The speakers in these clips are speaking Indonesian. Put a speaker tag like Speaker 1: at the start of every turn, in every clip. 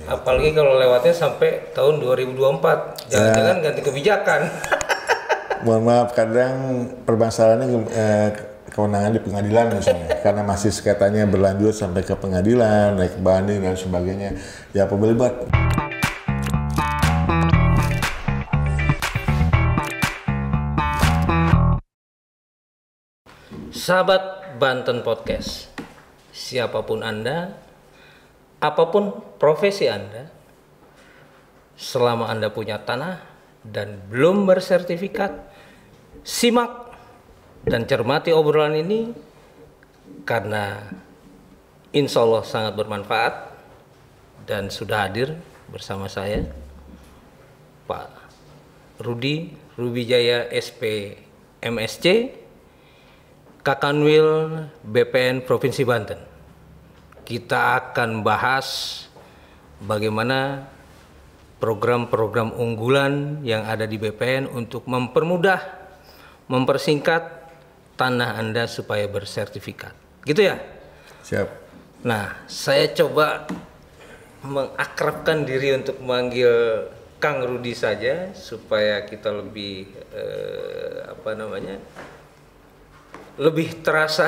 Speaker 1: Apalagi kalau lewatnya sampai tahun 2024. Jangan-jangan ganti kebijakan.
Speaker 2: Mohon maaf, kadang permasalahannya kewenangan di pengadilan misalnya, karena masih katanya berlanjut sampai ke pengadilan, naik banding dan sebagainya. Ya pembelibat.
Speaker 1: Sahabat Banten Podcast, siapapun Anda, apapun profesi Anda, selama Anda punya tanah dan belum bersertifikat, simak dan cermati obrolan ini karena insya Allah sangat bermanfaat. Dan sudah hadir bersama saya Pak Rudi Rubijaya SP MSc, Kakanwil BPN Provinsi Banten. Kita akan bahas bagaimana program-program unggulan yang ada di BPN untuk mempermudah, mempersingkat tanah Anda supaya bersertifikat. Gitu ya?
Speaker 2: Siap.
Speaker 1: Nah, saya coba mengakrabkan diri untuk memanggil Kang Rudi saja supaya kita lebih lebih terasa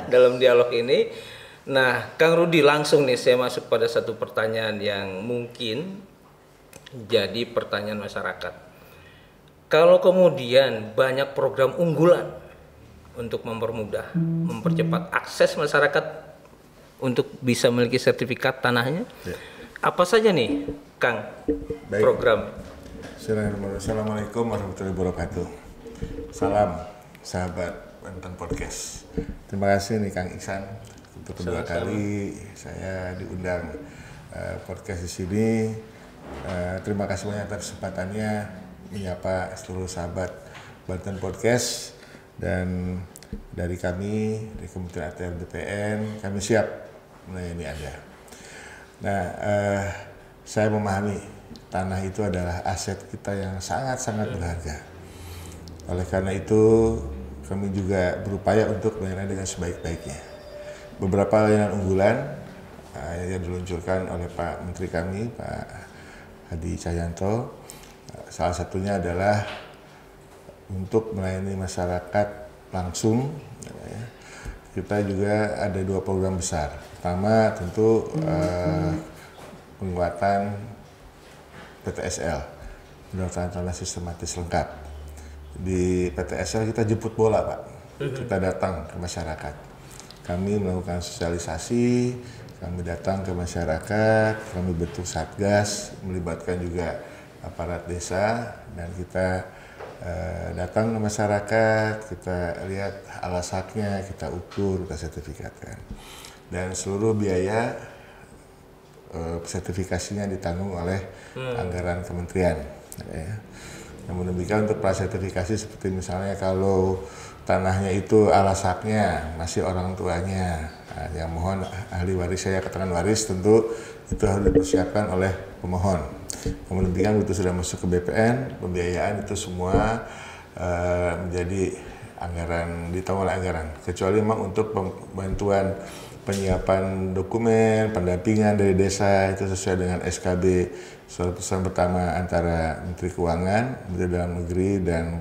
Speaker 1: dalam dialog ini. Nah, Kang Rudi, langsung nih saya masuk pada satu pertanyaan yang mungkin jadi pertanyaan masyarakat. Kalau kemudian banyak program unggulan untuk mempermudah, mempercepat akses masyarakat untuk bisa memiliki sertifikat tanahnya, apa saja nih, Kang? Baik. Program?
Speaker 2: Assalamualaikum warahmatullahi wabarakatuh. Salam sahabat Banten Podcast. Terima kasih nih Kang Iksan untuk kedua kali saya diundang podcast di sini. Terima kasih banyak atas kesempatannya menyapa seluruh sahabat Banten Podcast, dan dari kami di Kementerian ATR BPN kami siap melayani Anda. Nah, saya memahami tanah itu adalah aset kita yang sangat-sangat berharga. Oleh karena itu kami juga berupaya untuk melayani dengan sebaik-baiknya. Beberapa layanan unggulan yang diluncurkan oleh Pak Menteri kami, Pak Hadi Cahyanto, salah satunya adalah untuk melayani masyarakat langsung. Kita juga ada dua program besar. Pertama tentu penguatan PTSL, pendaftaran tanah sistematis lengkap. Di PTSL kita jemput bola, Pak. Kita datang ke masyarakat. Kami melakukan sosialisasi, kami datang ke masyarakat, kami bentuk satgas, melibatkan juga aparat desa, dan kita datang ke masyarakat, kita lihat alas haknya, kita ukur, kita sertifikatkan. Dan seluruh biaya sertifikasinya ditanggung oleh anggaran kementerian. Ya. Namun demikian untuk prasertifikasi seperti misalnya kalau tanahnya itu alas haknya masih orang tuanya, yang mohon ahli waris, saya katakan waris, tentu itu harus dipersiapkan oleh pemohon. Namun demikian itu sudah masuk ke BPN, pembiayaan itu semua menjadi anggaran, ditanggung oleh anggaran. Kecuali memang untuk bantuan penyiapan dokumen, pendampingan dari desa itu sesuai dengan SKB surat keputusan pertama antara Menteri Keuangan, Menteri Dalam Negeri, dan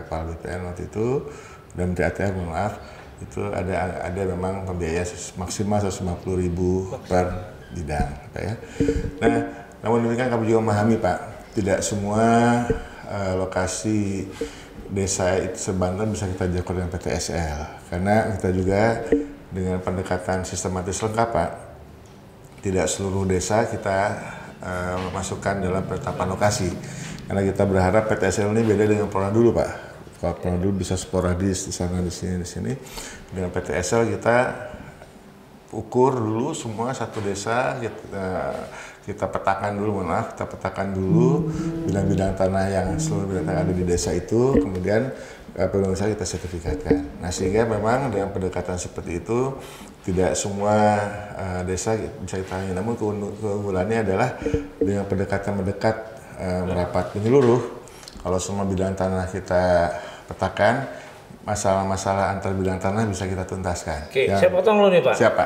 Speaker 2: Kepala BPN waktu itu, dan Menteri ATR, mohon maaf, itu ada memang pembiayaan maksimal 150.000 per bidang, Pak ya. Nah, namun demikian kami juga memahami, Pak, tidak semua lokasi desa itu sebanten bisa kita jangkau dengan PTSL, karena kita juga dengan pendekatan sistematis lengkap, Pak. Tidak seluruh desa kita masukkan dalam penetapan lokasi, karena kita berharap PTSL ini beda dengan Pora dulu, Pak. Kalau Pora dulu bisa sporadis di sana, di sini. Dengan PTSL kita ukur dulu semua satu desa, kita petakan dulu, kita petakan dulu bidang-bidang tanah yang seluruh bidang tanah ada di desa itu, kemudian penulisan kita sertifikatkan. Nah, sehingga memang dengan pendekatan seperti itu tidak semua desa bisa ditangani. Namun keunggulannya adalah dengan pendekatan mendekat, merapat menyeluruh. Kalau semua bidang tanah kita petakan, masalah-masalah antar bidang tanah bisa kita tuntaskan.
Speaker 1: Oke, saya potong dulu nih, Pak.
Speaker 2: Siapa?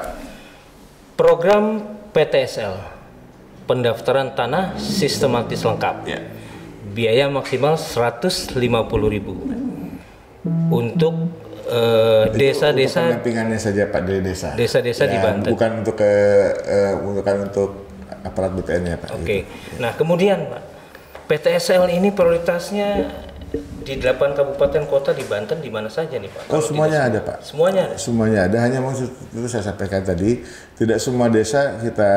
Speaker 1: Program PTSL pendaftaran tanah sistematis lengkap.
Speaker 2: Ya.
Speaker 1: Biaya maksimal 150.000 untuk desa-desa.
Speaker 2: Pendampingannya saja Pak dari desa.
Speaker 1: Desa-desa di Banten.
Speaker 2: Bukan untuk bukan untuk aparat BPN ya Pak.
Speaker 1: Oke.
Speaker 2: Gitu.
Speaker 1: Nah kemudian Pak, PTSL ini prioritasnya di 8 kabupaten kota di Banten di mana saja nih Pak?
Speaker 2: Oh semuanya ada Pak.
Speaker 1: Semuanya ada.
Speaker 2: Semuanya ada. Hanya maksud itu saya sampaikan tadi, tidak semua desa kita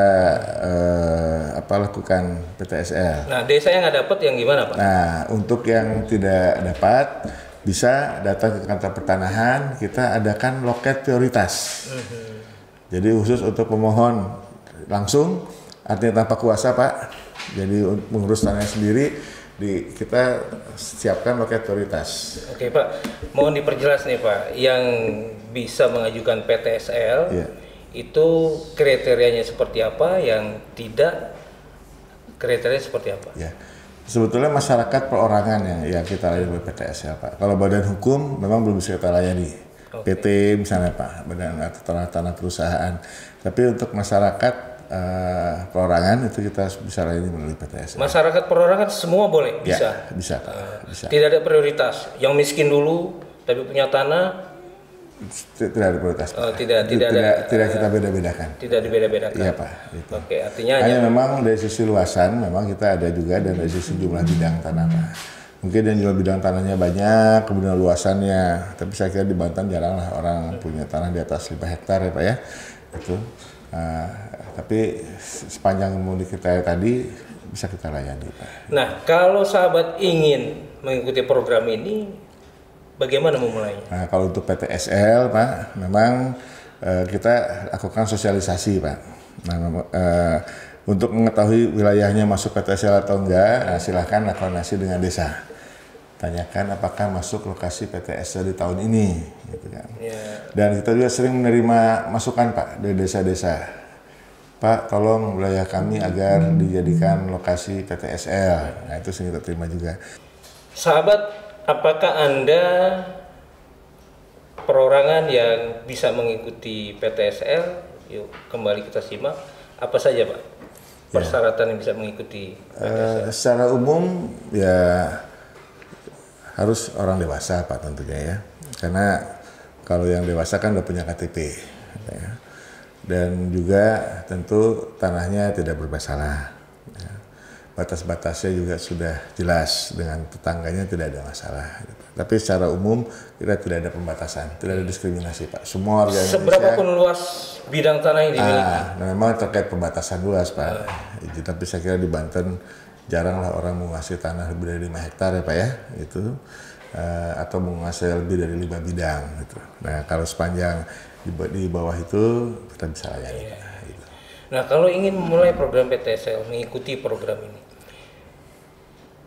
Speaker 2: lakukan PTSL.
Speaker 1: Nah desa yang nggak dapat yang gimana Pak?
Speaker 2: Nah untuk yang tidak dapat bisa datang ke kantor pertanahan, kita adakan loket prioritas. Jadi khusus untuk pemohon langsung, artinya tanpa kuasa Pak. Jadi mengurus tanahnya sendiri, kita siapkan loket prioritas.
Speaker 1: Oke Pak, mohon diperjelas nih Pak, yang bisa mengajukan PTSL itu kriterianya seperti apa, yang tidak kriterianya seperti apa?
Speaker 2: Ya. Sebetulnya masyarakat perorangan yang kita layani PTSL Pak. Kalau badan hukum memang belum bisa kita layani. PT misalnya Pak, badan atau tanah perusahaan. Tapi untuk masyarakat perorangan itu kita bisa layani melalui PTSL.
Speaker 1: Masyarakat perorangan semua boleh? Bisa?
Speaker 2: Ya, bisa Pak. Bisa.
Speaker 1: Tidak ada prioritas? Yang miskin dulu tapi punya tanah?
Speaker 2: Tidak ada prioritas Pak.
Speaker 1: Tidak
Speaker 2: kita beda-bedakan.
Speaker 1: Tidak dibeda-bedakan?
Speaker 2: Iya Pak. Gitu.
Speaker 1: Oke, artinya
Speaker 2: hanya memang dari sisi luasan memang kita ada juga, dan dari sisi jumlah bidang tanah Pak. Mungkin yang jumlah bidang tanahnya banyak, kemudian luasannya. Tapi saya kira di Banten jarang lah orang punya tanah di atas 5 hektar ya Pak ya. Itu. Tapi sepanjang mudik kita tadi bisa kita layani Pak.
Speaker 1: Nah, kalau sahabat ingin mengikuti program ini, bagaimana memulainya?
Speaker 2: Nah, kalau untuk PTSL Pak, memang kita lakukan sosialisasi Pak. Nah, untuk mengetahui wilayahnya masuk PTSL atau enggak, silahkan koordinasi dengan desa. Tanyakan apakah masuk lokasi PTSL di tahun ini, gitu kan. Dan kita juga sering menerima masukan Pak dari desa-desa. Pak, tolong wilayah kami agar dijadikan lokasi PTSL. Nah, itu sering kita terima juga.
Speaker 1: Sahabat, apakah Anda perorangan yang bisa mengikuti PTSL? Yuk, kembali kita simak. Apa saja Pak persyaratan yang bisa mengikuti PTSL?
Speaker 2: Secara umum ya harus orang dewasa Pak tentunya ya. Karena kalau yang dewasa kan udah punya KTP. Ya. Dan juga tentu tanahnya tidak bermasalah. Ya. Batas-batasnya juga sudah jelas, dengan tetangganya tidak ada masalah. Gitu. Tapi secara umum kita tidak ada pembatasan, tidak ada diskriminasi Pak. Semua warga Indonesia.
Speaker 1: Seberapapun luas bidang tanah yang dimiliki?
Speaker 2: Nah, memang terkait pembatasan luas Pak. Tapi saya kira di Banten jaranglah orang menguasai tanah lebih dari 5 hektar ya Pak ya. Itu atau menguasai lebih dari 5 bidang gitu. Nah, kalau sepanjang di bawah itu kita bisa layani Pak. Gitu.
Speaker 1: Nah, kalau ingin memulai program PTSL, mengikuti program ini,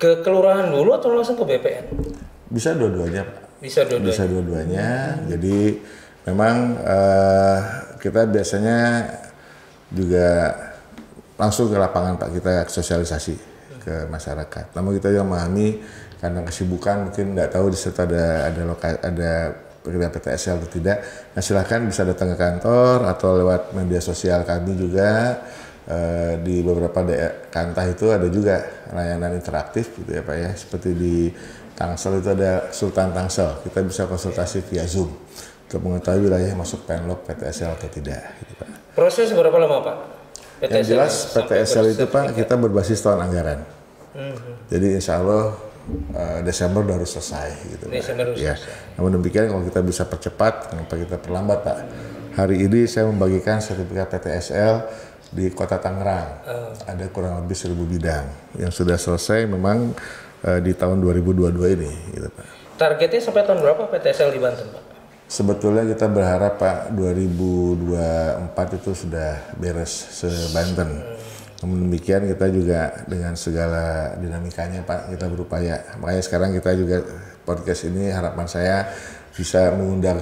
Speaker 1: ke kelurahan dulu atau langsung ke BPN?
Speaker 2: Bisa dua-duanya Pak.
Speaker 1: Bisa dua-duanya.
Speaker 2: Bisa dua-duanya. Jadi memang kita biasanya juga langsung ke lapangan Pak, kita sosialisasi ke masyarakat. Namun kita juga memahami karena kesibukan mungkin nggak tahu di situ ada PTSL atau tidak. Nah, silahkan bisa datang ke kantor atau lewat media sosial kami juga. Di beberapa kantah itu ada juga layanan interaktif gitu ya Pak ya. Seperti di Tangsel itu ada Sultan Tangsel. Kita bisa konsultasi via Zoom untuk mengetahui wilayah masuk penlok PTSL atau tidak gitu Pak.
Speaker 1: Proses berapa lama Pak? PTSL
Speaker 2: yang jelas PTSL itu Pak kita berbasis tahun anggaran. Jadi insya Allah Desember udah harus selesai gitu Pak. Ya. Namun demikian kalau kita bisa percepat, kenapa kita perlambat Pak? Hari ini saya membagikan sertifikat PTSL di Kota Tangerang. Ada kurang lebih 1.000 bidang yang sudah selesai memang di tahun 2022 ini gitu Pak.
Speaker 1: Targetnya sampai tahun berapa PTSL di Banten Pak?
Speaker 2: Sebetulnya kita berharap Pak 2024 itu sudah beres se-Banten. Namun demikian kita juga dengan segala dinamikanya Pak kita berupaya. Makanya sekarang kita juga podcast ini harapan saya bisa mengundang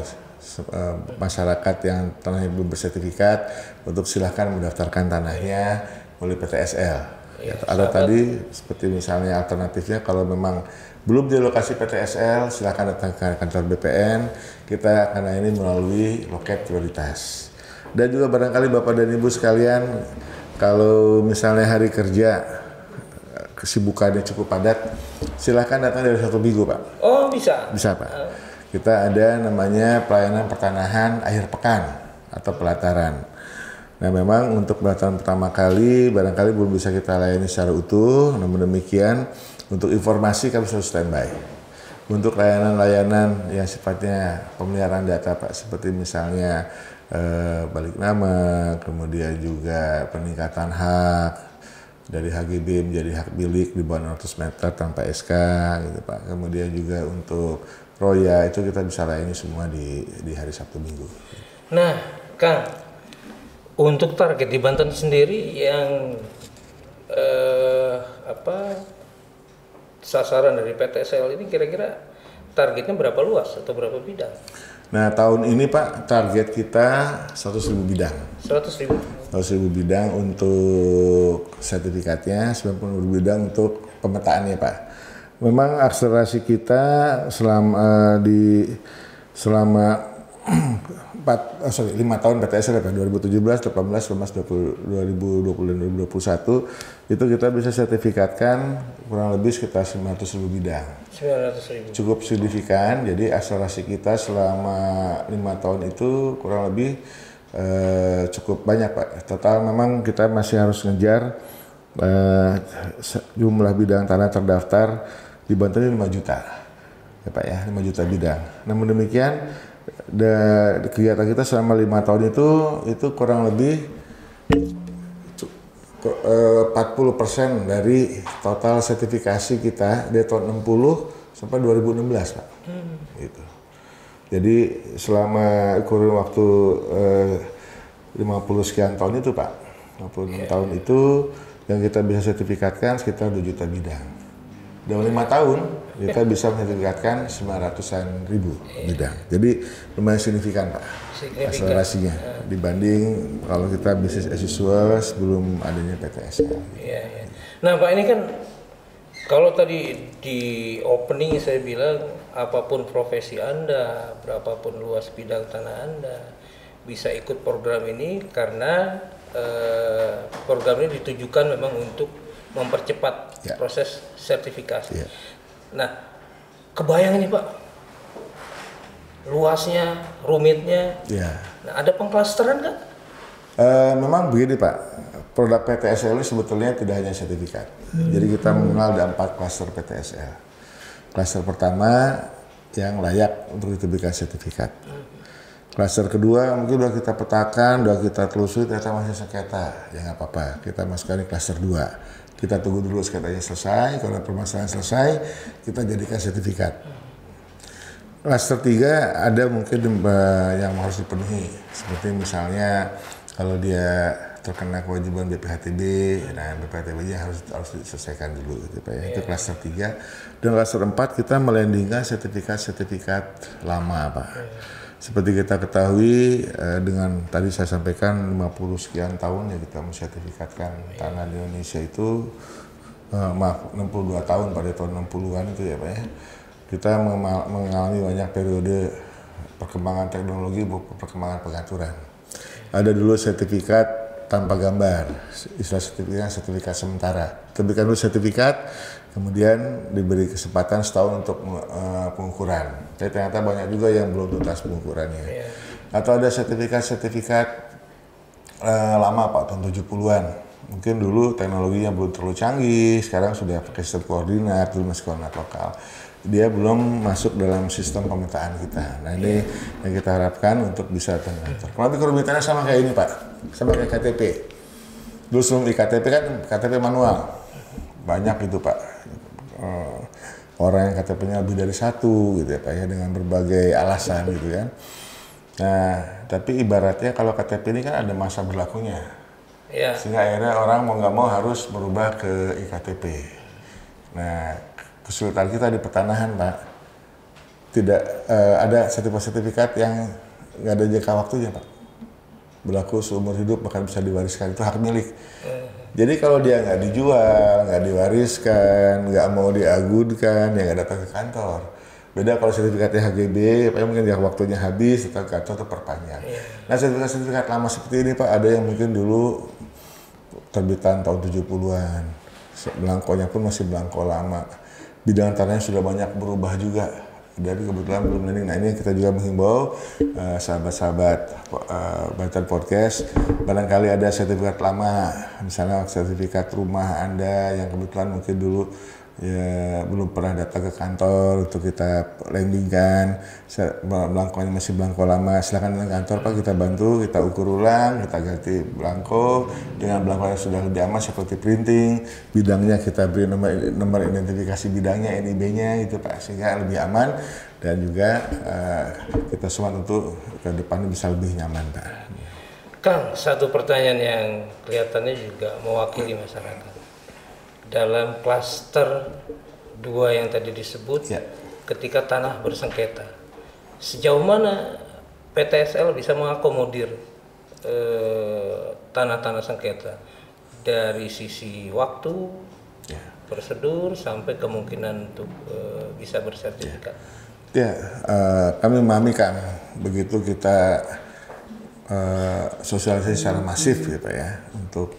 Speaker 2: masyarakat yang tanahnya belum bersertifikat untuk silahkan mendaftarkan tanahnya melalui PTSL. Ya, ada tadi seperti misalnya alternatifnya kalau memang belum di lokasi PTSL silahkan datang ke kantor BPN, kita akan ini melalui loket prioritas. Dan juga barangkali Bapak dan Ibu sekalian Kalau misalnya hari kerja kesibukannya cukup padat, silahkan datang dari Sabtu Minggu, Pak.
Speaker 1: Oh, bisa?
Speaker 2: Bisa, Pak. Kita ada namanya pelayanan pertanahan akhir pekan atau pelataran. Nah, memang untuk pelataran pertama kali barangkali belum bisa kita layani secara utuh, namun demikian untuk informasi kami selalu standby. Untuk layanan-layanan yang sifatnya pemeliharaan data, Pak, seperti misalnya balik nama, kemudian juga peningkatan hak dari HGB menjadi hak milik di bawah 600 meter tanpa SK, gitu, Pak. Kemudian juga untuk Roya itu kita bisa layani semua di hari Sabtu Minggu.
Speaker 1: Nah, Kang, untuk target di Banten sendiri yang sasaran dari PTSL ini kira-kira targetnya berapa luas atau berapa bidang?
Speaker 2: Nah, tahun ini, Pak, target kita 100.000 bidang.
Speaker 1: 100.000?
Speaker 2: 100.000 bidang untuk sertifikatnya, 90.000 bidang untuk pemetaannya, Pak. Memang akselerasi kita selama 5 tahun PTSL, 2017, 18, 19, 2020 dan 2021 itu kita bisa sertifikatkan kurang lebih sekitar 900.000 bidang.
Speaker 1: 900.000.
Speaker 2: Cukup signifikan, jadi akselerasi kita selama 5 tahun itu kurang lebih cukup banyak, Pak. Total memang kita masih harus ngejar jumlah bidang tanah terdaftar di Banten 5 juta. Ya, Pak, ya, 5 juta bidang. Namun demikian kegiatan kita selama 5 tahun itu kurang lebih 40% dari total sertifikasi kita dari tahun 60 sampai 2016, Pak. Gitu. Jadi selama kurun waktu 50 sekian tahun itu, Pak, 56 tahun itu yang kita bisa sertifikatkan sekitar 2 juta bidang. Dalam 5 tahun kita bisa mensertifikatkan 900-an ribu bidang. Jadi lumayan signifikan, Pak, akselerasinya dibanding kalau kita bisnis as usual sebelum adanya PTSL.
Speaker 1: Iya, iya. Nah, Pak, ini kan kalau tadi di opening saya bilang apapun profesi Anda, berapapun luas bidang tanah Anda bisa ikut program ini karena program ini ditujukan memang untuk mempercepat proses sertifikasi. Nah, kebayang ini, Pak, luasnya, rumitnya. Nah, ada pengklasteran nggak?
Speaker 2: Memang begini, Pak, produk PTSL ini sebetulnya tidak hanya sertifikat. Jadi kita mengenal ada 4 klaster PTSL. Klaster pertama yang layak untuk diterbitkan sertifikat. Klaster kedua mungkin udah kita petakan, udah kita telusuri ternyata masih sengketa, ya nggak apa-apa, kita masukkan di klaster 2. Kita tunggu dulu sengketanya selesai, kalau permasalahan selesai, kita jadikan sertifikat. Klaster 3 ada mungkin yang harus dipenuhi, seperti misalnya kalau dia terkena kewajiban BPHTB, nah BPHTB-nya harus diselesaikan dulu, gitu, Pak, ya. Itu klaster 3. Dan klaster 4 kita melandingkan sertifikat-sertifikat lama, Pak. Seperti kita ketahui, dengan tadi saya sampaikan 50 sekian tahun ya kita mensertifikatkan tanah di Indonesia itu, 62 tahun pada tahun 60-an itu, ya, Pak, ya. Kita mengalami banyak periode perkembangan teknologi maupun perkembangan pengaturan. Ada dulu sertifikat tanpa gambar, istilah sertifikat sementara. Terbitkan dulu sertifikat, kemudian diberi kesempatan setahun untuk pengukuran. Tapi ternyata banyak juga yang belum tuntas pengukurannya. Atau ada sertifikat lama, Pak, tahun 70-an. Mungkin dulu teknologinya belum terlalu canggih, sekarang sudah pakai sistem koordinat, dulu masih koordinat lokal. Dia belum masuk dalam sistem pemetaan kita. Nah, ini yang kita harapkan untuk bisa teratur. Kalau kerumitannya sama kayak ini, Pak, sama kayak KTP. Dulu sebelum IKTP kan KTP manual, banyak itu, Pak. Orang yang KTP-nya lebih dari 1 gitu, ya, Pak, ya, dengan berbagai alasan gitu kan. Nah, tapi ibaratnya kalau KTP ini kan ada masa berlakunya, sehingga akhirnya orang mau nggak mau harus berubah ke iktp. Nah, kesulitan kita di pertanahan, Pak, tidak ada sertifikat yang nggak ada jangka waktunya, Pak. Berlaku seumur hidup, bahkan bisa diwariskan, itu hak milik. Jadi kalau dia nggak dijual, nggak diwariskan, nggak mau diagundkan, ya nggak datang ke kantor. Beda kalau sertifikatnya HGB, Pak, mungkin jangka waktunya habis, datang ke kantor itu perpanjang. Nah, sertifikat lama seperti ini, Pak, ada yang mungkin dulu terbitan tahun 70-an. Belangkonya pun masih belangko lama. Bidang tanahnya sudah banyak berubah juga. Dari kebetulan belum landing. Nah ini kita juga menghimbau sahabat-sahabat Banten Podcast, barangkali ada sertifikat lama, misalnya sertifikat rumah Anda yang kebetulan mungkin dulu ya belum pernah datang ke kantor untuk kita landingkan, belangkonya masih belangko lama, silakan datang ke kantor Pak, kita bantu, kita ukur ulang, kita ganti belangko dengan belangko yang sudah lebih aman seperti printing, bidangnya kita beri nomor identifikasi bidangnya, NIB-nya gitu Pak, sehingga lebih aman dan juga kita semua tentu ke depan bisa lebih nyaman Pak.
Speaker 1: Kang, satu pertanyaan yang kelihatannya juga mewakili masyarakat. Dalam klaster 2 yang tadi disebut, ya, ketika tanah bersengketa, sejauh mana PTSL bisa mengakomodir tanah-tanah sengketa dari sisi waktu, ya, prosedur, sampai kemungkinan untuk bisa bersertifikat?
Speaker 2: Ya, kami memahami Kang, begitu kita sosialisasi secara masif gitu ya untuk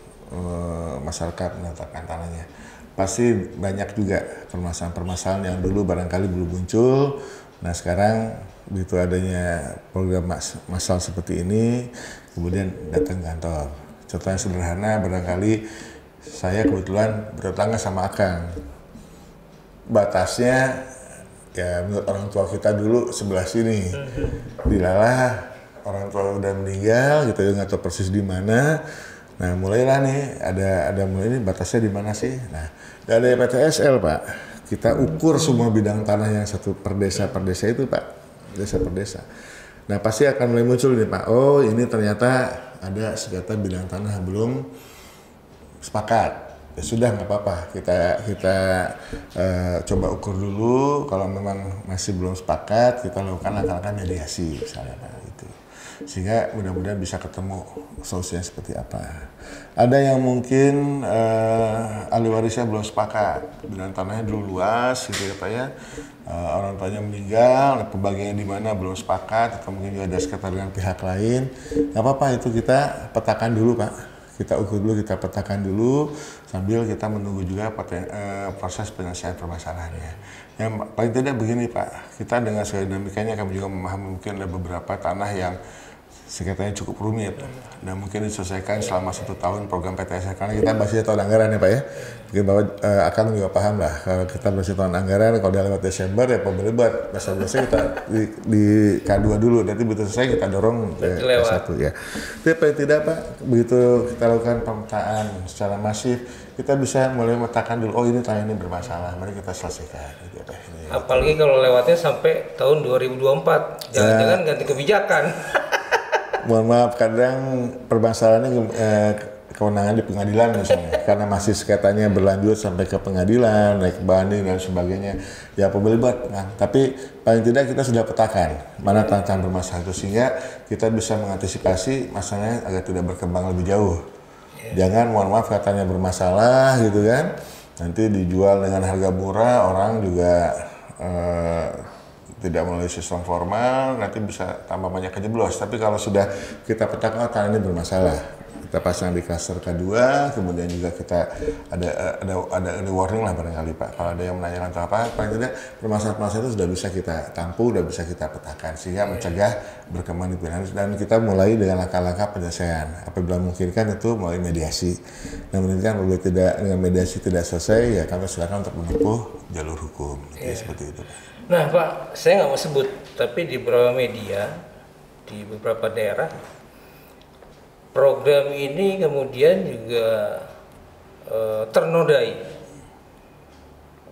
Speaker 2: masyarakat menetapkan tanahnya, pasti banyak juga permasalahan-permasalahan yang dulu barangkali belum muncul. Nah sekarang begitu adanya program massal seperti ini, kemudian datang kantor. Contohnya sederhana, barangkali saya kebetulan bertetangga sama Akang. Batasnya ya menurut orang tua kita dulu sebelah sini. Dilalah orang tua udah meninggal, kita nggak tahu persis di mana. Nah mulailah nih ada mulai ini batasnya di mana sih? Nah dari PTSL Pak, kita ukur semua bidang tanah yang satu per desa itu Pak, desa per desa. Nah pasti akan mulai muncul nih Pak, oh ini ternyata ada segala bidang tanah yang belum sepakat. Ya sudah nggak apa-apa, kita coba ukur dulu. Kalau memang masih belum sepakat, kita lakukan langkah-langkah mediasi misalnya Pak, gitu. Sehingga mudah-mudahan bisa ketemu solusinya seperti apa. Ada yang mungkin ahli warisnya belum sepakat, bidang tanahnya dulu luas gitu ya Pak ya, orang tuanya meninggal, pembagiannya di mana belum sepakat, atau mungkin juga ada sekitar dengan pihak lain. Nggak apa-apa, itu kita petakan dulu Pak, kita ukur dulu, kita petakan dulu sambil kita menunggu juga proses penyelesaian permasalahannya. Yang paling tidak begini Pak, kita dengan segala dinamikanya kami juga memahami mungkin ada beberapa tanah yang sengketanya cukup rumit dan mungkin diselesaikan selama 1 tahun program PTS, karena kita masih tahun anggaran ya Pak ya. Mungkin Bapak akan juga paham lah, kalau kita masih tahun anggaran, kalau udah lewat Desember ya pembeli buat biasa-biasa kita di K2 dulu, nanti begitu selesai kita dorong ke K1 ya. Tapi paling tidak Pak, begitu kita lakukan pemetaan secara masif, kita bisa mulai memetakan dulu, oh ini tanah ini bermasalah, mari kita selesaikan gitu Pak.
Speaker 1: Apalagi kalau lewatnya sampai tahun 2024, jangan-jangan ganti kebijakan.
Speaker 2: Mohon maaf, kadang permasalahannya kewenangan di pengadilan misalnya, karena masih sengketanya berlanjut sampai ke pengadilan, naik banding dan sebagainya. Ya pembeli buat, nah, tapi paling tidak kita sudah petakan mana tantangan bermasalah itu, sehingga kita bisa mengantisipasi masalahnya agar tidak berkembang lebih jauh. Jangan mohon maaf katanya bermasalah gitu kan, nanti dijual dengan harga murah, orang juga tidak melalui sistem formal, nanti bisa tambah banyak kejeblos. Tapi kalau sudah kita petakan tanah ini bermasalah, kita pasang di klaster K2, kemudian juga kita ada warning lah barangkali Pak. Kalau ada yang menanyakan atau apa, paling tidak permasalahan-permasalahan itu sudah bisa kita tampung, sudah bisa kita petakan, sehingga mencegah berkembang di pidana. Dan kita mulai dengan langkah-langkah penyelesaian. Apabila memungkinkan itu melalui mediasi. Namun apabila tidak dengan mediasi tidak selesai, ya kami silakan untuk menempuh jalur hukum. Seperti itu Pak.
Speaker 1: Nah Pak, saya nggak mau sebut, tapi di beberapa media, di beberapa daerah, program ini kemudian juga ternodai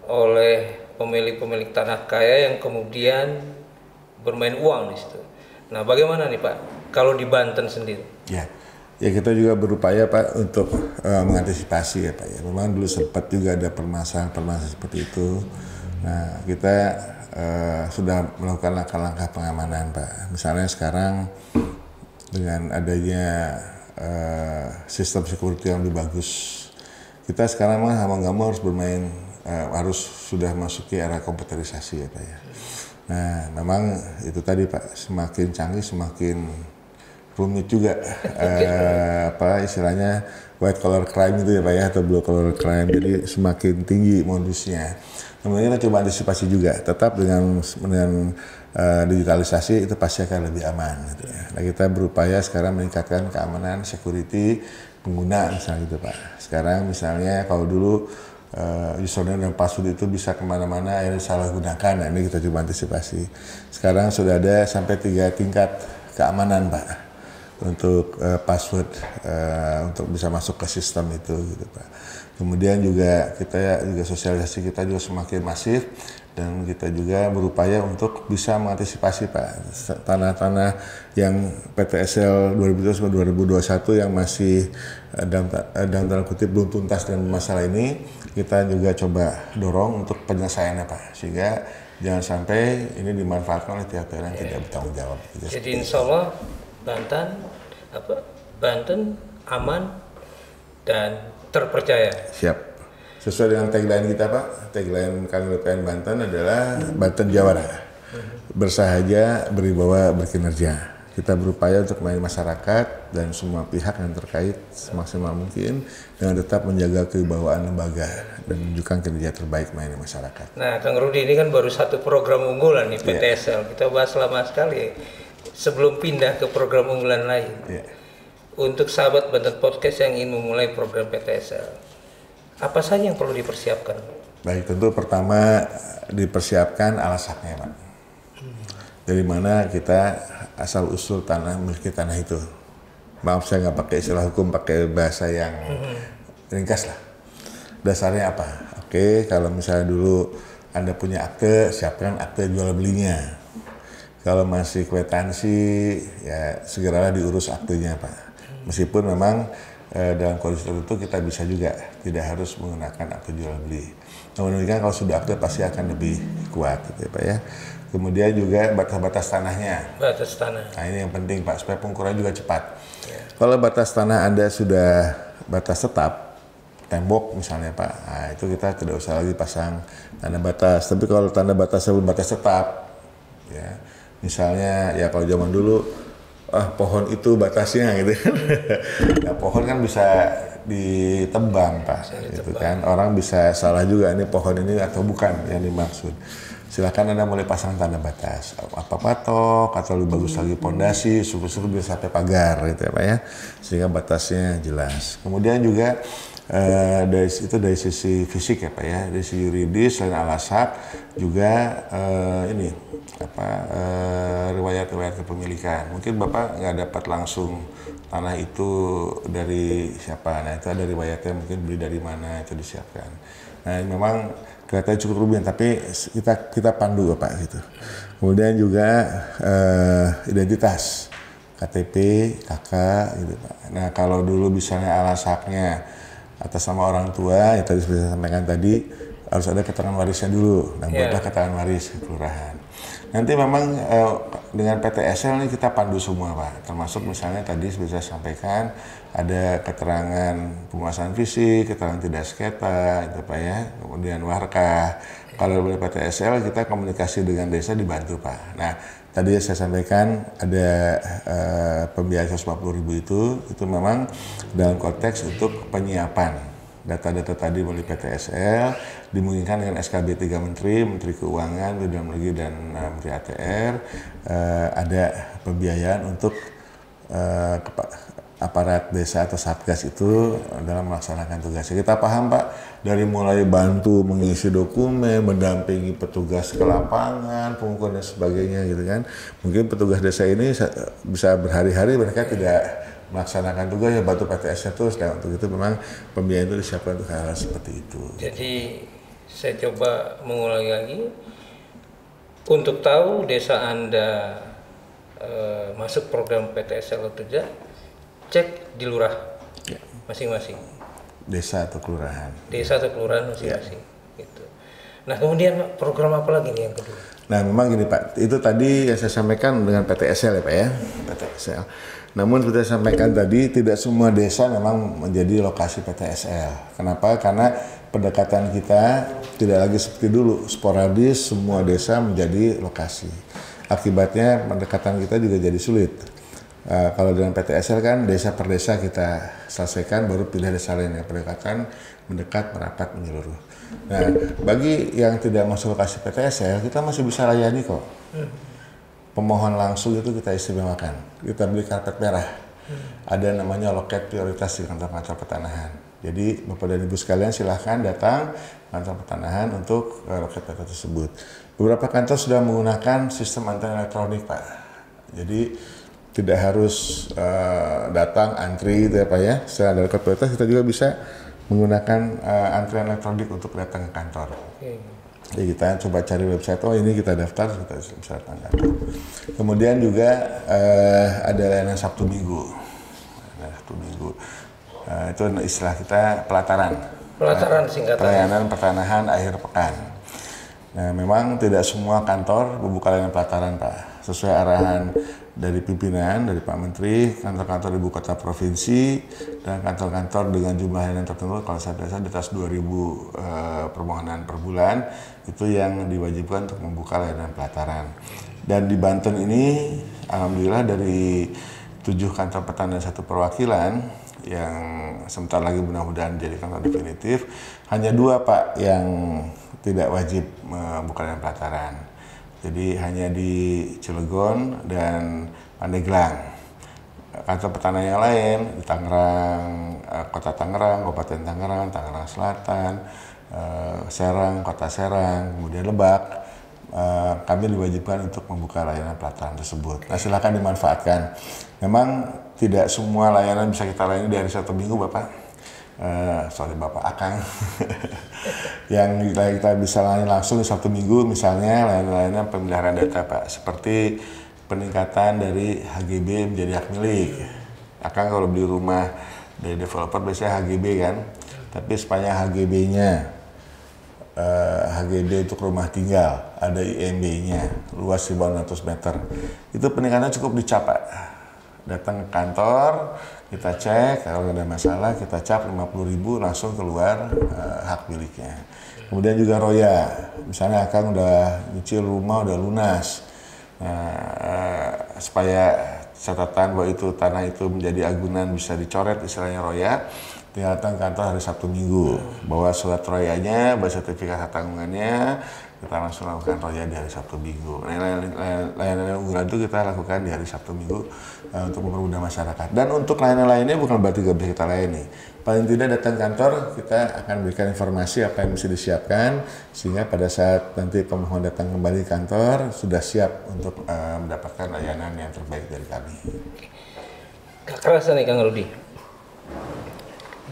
Speaker 1: oleh pemilik-pemilik tanah kaya yang kemudian bermain uang di situ. Nah bagaimana nih Pak, kalau di Banten sendiri?
Speaker 2: Ya kita juga berupaya Pak untuk mengantisipasi ya Pak ya. Memang dulu sempat juga ada permasalahan seperti itu. Nah kita sudah melakukan langkah-langkah pengamanan Pak. Misalnya sekarang dengan adanya sistem security yang lebih bagus, kita sekarang mah mau nggak mau harus bermain, harus sudah masuki era komputerisasi ya Pak ya. Nah memang itu tadi Pak, semakin canggih semakin rumit juga apa istilahnya white collar crime itu ya Pak ya, atau blue collar crime, jadi semakin tinggi modusnya. Kemudian kita coba antisipasi juga, tetap dengan digitalisasi itu pasti akan lebih aman gitu ya. Nah, kita berupaya sekarang meningkatkan keamanan security pengguna misalnya gitu Pak. Sekarang misalnya kalau dulu username dan password itu bisa kemana-mana yang disalahgunakan, nah ini kita coba antisipasi. Sekarang sudah ada sampai 3 tingkat keamanan Pak untuk password untuk bisa masuk ke sistem itu gitu Pak. Kemudian juga sosialisasi kita juga semakin masif, dan kita juga berupaya untuk bisa mengantisipasi Pak tanah-tanah yang PTSL 2021 yang masih dalam tanda kutip belum tuntas dengan masalah ini, kita juga coba dorong untuk penyelesaiannya Pak, sehingga jangan sampai ini dimanfaatkan oleh pihak yang tidak bertanggung jawab.
Speaker 1: Jadi insya Allah Banten aman dan terpercaya.
Speaker 2: Siap. Sesuai dengan tagline kita Pak, tagline kami BPN Banten adalah Banten Jawara, bersahaja, berwibawa, berkinerja. Kita berupaya untuk melayani masyarakat dan semua pihak yang terkait semaksimal mungkin dengan tetap menjaga kewibawaan lembaga dan menunjukkan kinerja terbaik melayani masyarakat.
Speaker 1: Nah, Kang Rudi ini kan baru satu program unggulan nih PTSL. Kita bahas lama sekali sebelum pindah ke program unggulan lain. Untuk sahabat Banten Podcast yang ingin memulai program PTSL, apa saja yang perlu dipersiapkan? Baik,
Speaker 2: tentu pertama dipersiapkan alasaknya Pak. Dari mana kita asal usul miliki tanah itu. Maaf saya nggak pakai istilah hukum, pakai bahasa yang ringkas lah. Dasarnya apa? Oke, kalau misalnya dulu Anda punya akte, siapkan akte jual belinya. Kalau masih kwitansi, ya segeralah diurus aktenya Pak. Meskipun memang dalam kondisi tertentu kita bisa juga tidak harus menggunakan akte jual beli. Namun demikian kalau sudah akte pasti akan lebih kuat gitu ya Pak ya. Kemudian juga batas-batas tanahnya.
Speaker 1: Batas tanah.
Speaker 2: Nah ini yang penting Pak, supaya pengukuran juga cepat. Kalau batas tanah Anda sudah batas tetap, tembok misalnya Pak, nah itu kita tidak usah lagi pasang tanda batas. Tapi kalau tanda batas sebelum batas tetap, ya misalnya ya kalau zaman dulu pohon itu batasnya gitu. Nah, pohon kan bisa ditebang Pak, gitu kan. Orang bisa salah juga ini pohon ini atau bukan yang dimaksud. Silakan Anda mulai pasang tanda batas, apa patok atau lebih bagus lagi pondasi, suku-suku bisa sampai pagar gitu ya Pak ya, sehingga batasnya jelas. Kemudian juga dari sisi fisik ya Pak ya, dari sisi yuridis selain alasak juga riwayat kepemilikan. Mungkin Bapak nggak dapat langsung tanah itu dari siapa, nah itu ada riwayatnya, mungkin beli dari mana itu disiapkan. Nah memang kelihatannya cukup rumit, tapi kita pandu Bapak gitu. Kemudian juga identitas, KTP, KK gitu Pak. Nah kalau dulu misalnya alasaknya atas nama orang tua, ya tadi seperti saya sampaikan tadi, harus ada keterangan warisnya dulu. Nah, buatlah keterangan waris kelurahan. Nanti memang dengan PTSL ini kita pandu semua Pak, termasuk misalnya tadi seperti saya sampaikan, ada keterangan penguasaan fisik, keterangan tidak sengketa, itu Pak ya, kemudian warkah. Kalau dari PTSL kita komunikasi dengan desa dibantu Pak. Nah, tadi saya sampaikan ada pembiayaan 140.000 itu memang dalam konteks untuk penyiapan data-data tadi melalui PTSL, dimungkinkan dengan SKB 3 Menteri Keuangan, Menteri Dalam Negeri dan Menteri ATR, ada pembiayaan untuk aparat desa atau satgas itu dalam melaksanakan tugasnya. Kita paham Pak, dari mulai bantu mengisi dokumen, mendampingi petugas ke lapangan, pengukuran dan sebagainya gitu kan. Mungkin petugas desa ini bisa berhari-hari mereka tidak melaksanakan tugas, ya bantu PTS-nya terus. Nah untuk itu memang pembiayaan itu disiapkan untuk hal seperti itu.
Speaker 1: Jadi saya coba mengulangi lagi, untuk tahu desa Anda masuk program PTSL atau tidak, cek di lurah masing-masing.
Speaker 2: Desa atau kelurahan.
Speaker 1: Desa atau kelurahan masing-masing. Gitu. Nah kemudian program apa lagi nih yang kedua?
Speaker 2: Nah memang gini Pak, itu tadi yang saya sampaikan dengan PTSL ya Pak ya, PTSL. Namun seperti saya sampaikan tadi, tidak semua desa memang menjadi lokasi PTSL. Kenapa? Karena pendekatan kita tidak lagi seperti dulu, sporadis semua desa menjadi lokasi. Akibatnya pendekatan kita juga jadi sulit. Kalau dengan PTSL kan desa per desa kita selesaikan, baru pilih desa lain yang pendekatan mendekat, merapat, menyeluruh. Nah, bagi yang tidak masuk lokasi PTSL, kita masih bisa layani kok. Pemohon langsung itu kita istimewakan. Kita beli karpet merah. Ada namanya loket prioritas di kantor-kantor pertanahan. Jadi Bapak dan Ibu sekalian silahkan datang kantor pertanahan untuk loket prioritas tersebut. Beberapa kantor sudah menggunakan sistem antrean elektronik, Pak. Jadi tidak harus datang antri gitu ya Pak ya. Setelah ada loket prioritas kita juga bisa menggunakan antrian elektronik untuk datang ke kantor. Jadi kita coba cari website, oh ini kita daftar, kita bisa datang ke kantor. Kemudian juga ada layanan Sabtu Minggu. Sabtu Minggu. Itu istilah kita pelataran.
Speaker 1: Pelataran singkatan.
Speaker 2: Pelayanan pertanahan akhir pekan. Nah, memang tidak semua kantor membuka layanan pelataran, Pak. Sesuai arahan dari pimpinan, dari Pak Menteri, kantor-kantor ibu kota provinsi, dan kantor-kantor dengan jumlah layanan tertentu, kalau saya biasa di atas 2.000 permohonan per bulan, itu yang diwajibkan untuk membuka layanan pelataran. Dan di Banten ini, alhamdulillah dari 7 kantor pertanahan dan 1 perwakilan, yang sebentar lagi mudah-mudahan jadi kantor definitif, hanya 2 Pak yang tidak wajib membuka layanan pelataran. Jadi hanya di Cilegon dan Pandeglang. Kantor pertanahan yang lain di Tangerang, Kota Tangerang, Kabupaten Tangerang, Tangerang Selatan, Serang, Kota Serang, kemudian Lebak, kami diwajibkan untuk membuka layanan pelataran tersebut. Nah, silakan dimanfaatkan. Memang tidak semua layanan bisa kita layani di hari Sabtu Minggu, Bapak. Sorry Bapak Akang. Yang kita bisa layani langsung di Sabtu Minggu, misalnya layanan pemeliharaan data Pak, seperti peningkatan dari HGB menjadi hak milik. Akang kalau beli rumah dari developer biasanya HGB kan, tapi sepanjang HGB-nya, HGB untuk rumah tinggal, ada IMB-nya, luas 1.600 meter, itu peningkatannya cukup dicap Pak. Datang ke kantor, kita cek, kalau ada masalah kita cap 50.000 langsung keluar hak miliknya. Kemudian juga roya, misalnya Akang udah nyicil rumah udah lunas, supaya catatan bahwa itu tanah itu menjadi agunan bisa dicoret istilahnya roya, tinggal datang ke kantor hari Sabtu Minggu, bawa surat royanya, bawa sertifikat hak tanggungannya, kita langsung lakukan roya di hari Sabtu Minggu. Layanan unggulan itu kita lakukan di hari Sabtu Minggu untuk mempermudah masyarakat. Dan untuk layanan lainnya bukan berarti gak bisa kita layani. Paling tidak datang kantor, kita akan berikan informasi apa yang mesti disiapkan, sehingga pada saat nanti pemohon datang kembali ke kantor, sudah siap untuk mendapatkan layanan yang terbaik dari kami.
Speaker 1: Gak kerasa nih Kang Rudi.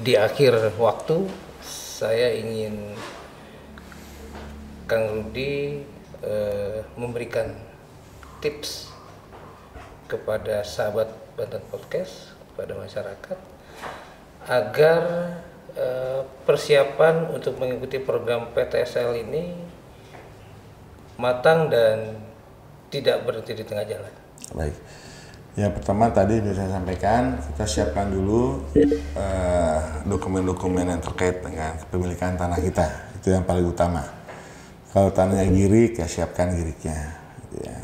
Speaker 1: Di akhir waktu, saya ingin Kang Rudi memberikan tips kepada sahabat Banten Podcast, kepada masyarakat, agar persiapan untuk mengikuti program PTSL ini matang dan tidak berhenti di tengah jalan.
Speaker 2: Baik. Yang pertama tadi sudah saya sampaikan, kita siapkan dulu dokumen-dokumen yang terkait dengan kepemilikan tanah kita. Itu yang paling utama. Kalau tanahnya girik, ya siapkan giriknya. Ya.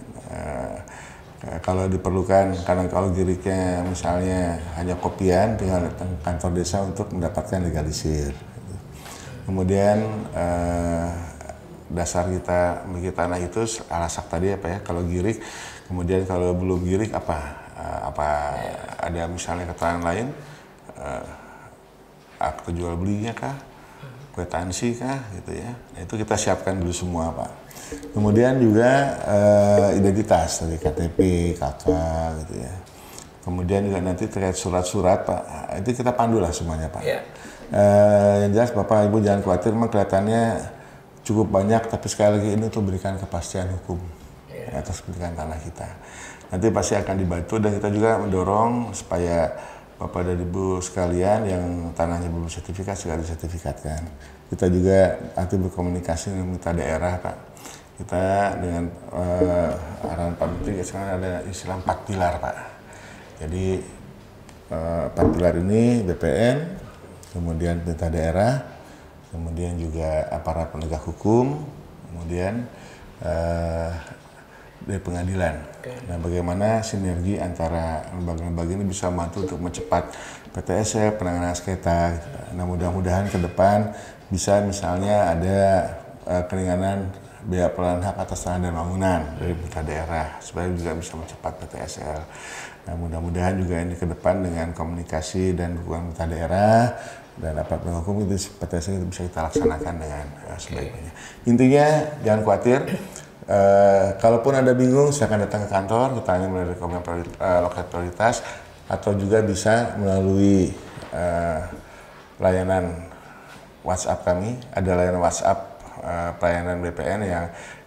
Speaker 2: Kalau diperlukan, karena kalau giriknya misalnya hanya kopian, tinggal datang ke kantor desa untuk mendapatkan legalisir. Kemudian dasar kita memiliki tanah itu alasak tadi apa ya? Kalau girik, kemudian kalau belum girik apa ada misalnya keterangan lain, akte jual belinya kah, kwitansi kah, gitu ya. Nah, itu kita siapkan dulu semua Pak. Kemudian juga identitas dari KTP, KK, gitu ya. Kemudian juga nanti terkait surat-surat Pak, itu kita pandu lah semuanya Pak. Yeah. Yang jelas Bapak Ibu jangan khawatir, memang kelihatannya cukup banyak, tapi sekali lagi ini untuk berikan kepastian hukum atas kepemilikan tanah kita. Nanti pasti akan dibantu, dan kita juga mendorong supaya Bapak dan Ibu sekalian yang tanahnya belum sertifikat segera disertifikatkan. Kita juga nanti berkomunikasi dengan pemerintah daerah Pak. Kita dengan arahan Pak Menteri sekarang ada istilah 4 pilar Pak. Jadi 4 pilar ini BPN, kemudian pemerintah daerah, kemudian juga aparat penegak hukum, kemudian dari pengadilan. Nah, bagaimana sinergi antara lembaga-lembaga ini bisa membantu untuk mempercepat PTSL, penanganan sengketa. Nah, mudah-mudahan ke depan bisa misalnya ada keringanan biaya pelayanan hak atas tanah dan bangunan dari pemerintah daerah supaya juga bisa mencepat PTSL. Nah, mudah-mudahan juga ini ke depan dengan komunikasi dan dukungan pemerintah daerah dan aparat penegak hukum itu PTSL itu bisa kita laksanakan dengan sebaik-baiknya. Intinya jangan khawatir. Kalaupun Anda bingung, silakan datang ke kantor, kita tanya melalui loket prioritas atau juga bisa melalui layanan WhatsApp kami. Ada layanan WhatsApp pelayanan BPN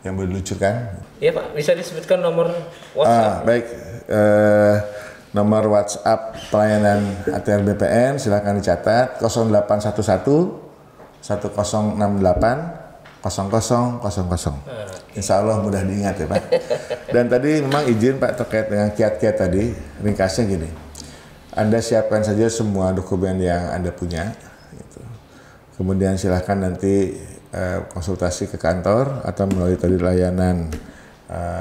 Speaker 2: yang diluncurkan.
Speaker 1: Iya Pak, bisa disebutkan nomor WhatsApp?
Speaker 2: Baik, nomor WhatsApp pelayanan ATR BPN silakan dicatat 0811 1068 0000. Insya Allah mudah diingat ya Pak. Dan tadi memang izin Pak terkait dengan kiat-kiat tadi, ringkasnya gini. Anda siapkan saja semua dokumen yang Anda punya. Gitu. Kemudian silahkan nanti konsultasi ke kantor atau melalui tadi layanan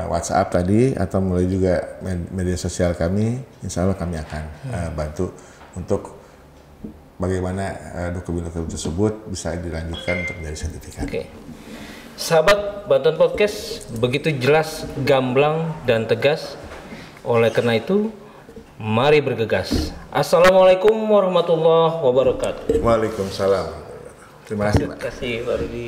Speaker 2: WhatsApp tadi atau melalui juga media sosial kami. Insya Allah kami akan bantu untuk bagaimana dokumen-dokumen tersebut bisa dilanjutkan untuk menjadi sertifikat.
Speaker 1: Oke. Sahabat Bantuan Podcast, begitu jelas, gamblang, dan tegas. Oleh karena itu, mari bergegas. Assalamualaikum warahmatullahi wabarakatuh.
Speaker 2: Waalaikumsalam. Terima kasih Pak.
Speaker 1: Terima kasih Pak Rudi.